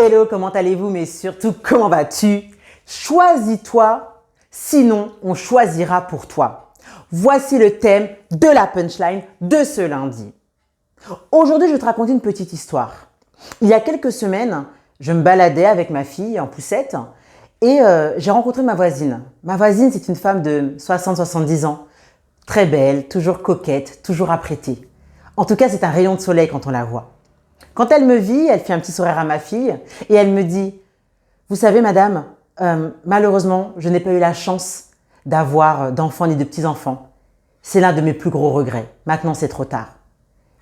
Hello, comment allez-vous? Mais surtout, comment vas-tu? Choisis-toi, sinon on choisira pour toi. Voici le thème de la punchline de ce lundi. Aujourd'hui, je vais te raconter une petite histoire. Il y a quelques semaines, je me baladais avec ma fille en poussette et j'ai rencontré ma voisine. Ma voisine, c'est une femme de 60-70 ans, très belle, toujours coquette, toujours apprêtée. En tout cas, c'est un rayon de soleil quand on la voit. Quand elle me vit, elle fait un petit sourire à ma fille et elle me dit « Vous savez, madame, malheureusement, je n'ai pas eu la chance d'avoir d'enfants ni de petits-enfants. C'est l'un de mes plus gros regrets. Maintenant, c'est trop tard. »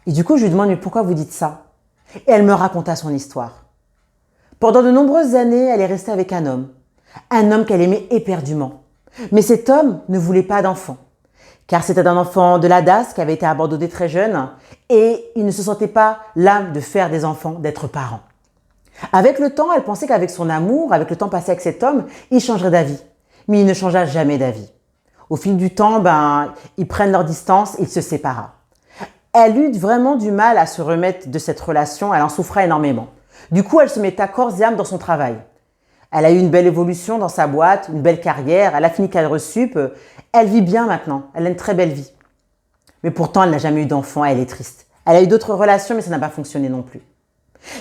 Et du coup, je lui demande « Mais pourquoi vous dites ça ?» Et elle me raconta son histoire. Pendant de nombreuses années, elle est restée avec un homme qu'elle aimait éperdument. Mais cet homme ne voulait pas d'enfant, car c'était un enfant de la DAS qui avait été abandonné très jeune et il ne se sentait pas l'âme de faire des enfants, d'être parent. Avec le temps, elle pensait qu'avec son amour, avec le temps passé avec cet homme, il changerait d'avis. Mais il ne changea jamais d'avis. Au fil du temps, ils prennent leur distance et ils se séparent. Elle eut vraiment du mal à se remettre de cette relation, elle en souffrait énormément. Du coup, elle se mettait corps et âme dans son travail. Elle a eu une belle évolution dans sa boîte, une belle carrière, elle a fini cadre sup. Elle vit bien maintenant, elle a une très belle vie. Mais pourtant, elle n'a jamais eu d'enfant, elle est triste. Elle a eu d'autres relations, mais ça n'a pas fonctionné non plus.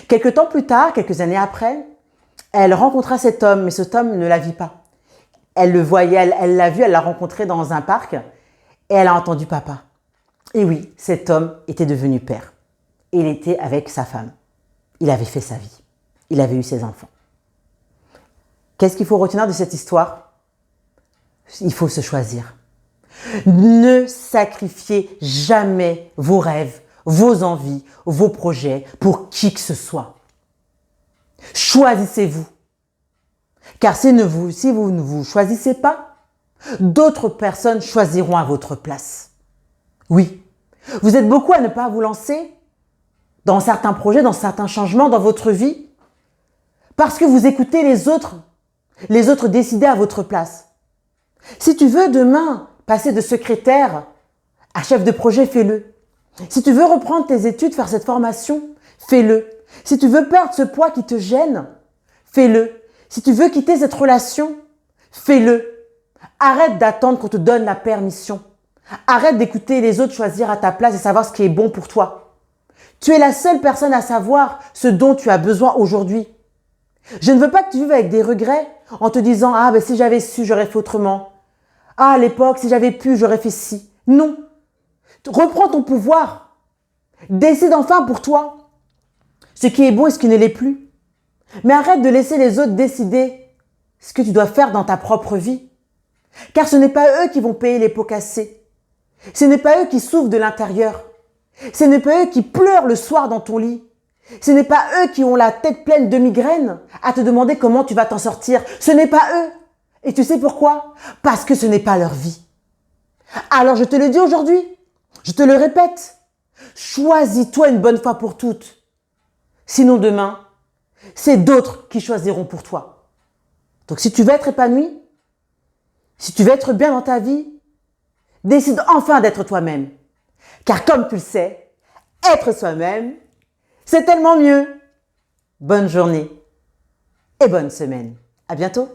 Quelques temps plus tard, quelques années après, elle rencontra cet homme, mais cet homme ne la vit pas. Elle le voyait, elle l'a vu, elle l'a rencontré dans un parc et elle a entendu papa. Et oui, cet homme était devenu père. Il était avec sa femme. Il avait fait sa vie. Il avait eu ses enfants. Qu'est-ce qu'il faut retenir de cette histoire? Il faut se choisir. Ne sacrifiez jamais vos rêves, vos envies, vos projets pour qui que ce soit. Choisissez-vous. Car si vous ne vous choisissez pas, d'autres personnes choisiront à votre place. Oui, vous êtes beaucoup à ne pas vous lancer dans certains projets, dans certains changements dans votre vie, parce que vous écoutez les autres décider à votre place. Si tu veux demain passer de secrétaire à chef de projet, fais-le. Si tu veux reprendre tes études, faire cette formation, fais-le. Si tu veux perdre ce poids qui te gêne, fais-le. Si tu veux quitter cette relation, fais-le. Arrête d'attendre qu'on te donne la permission. Arrête d'écouter les autres choisir à ta place et savoir ce qui est bon pour toi. Tu es la seule personne à savoir ce dont tu as besoin aujourd'hui. Je ne veux pas que tu vives avec des regrets en te disant « Ah, si j'avais su, j'aurais fait autrement. Ah, à l'époque, si j'avais pu, j'aurais fait ci. » Non. Reprends ton pouvoir. Décide enfin pour toi ce qui est bon et ce qui ne l'est plus. Mais arrête de laisser les autres décider ce que tu dois faire dans ta propre vie. Car ce n'est pas eux qui vont payer les pots cassés. Ce n'est pas eux qui souffrent de l'intérieur. Ce n'est pas eux qui pleurent le soir dans ton lit. Ce n'est pas eux qui ont la tête pleine de migraines à te demander comment tu vas t'en sortir. Ce n'est pas eux. Et tu sais pourquoi? Parce que ce n'est pas leur vie. Alors je te le dis aujourd'hui, je te le répète, choisis-toi une bonne fois pour toutes. Sinon demain, c'est d'autres qui choisiront pour toi. Donc si tu veux être épanoui, si tu veux être bien dans ta vie, décide enfin d'être toi-même. Car comme tu le sais, être soi-même, c'est tellement mieux. Bonne journée et bonne semaine. À bientôt.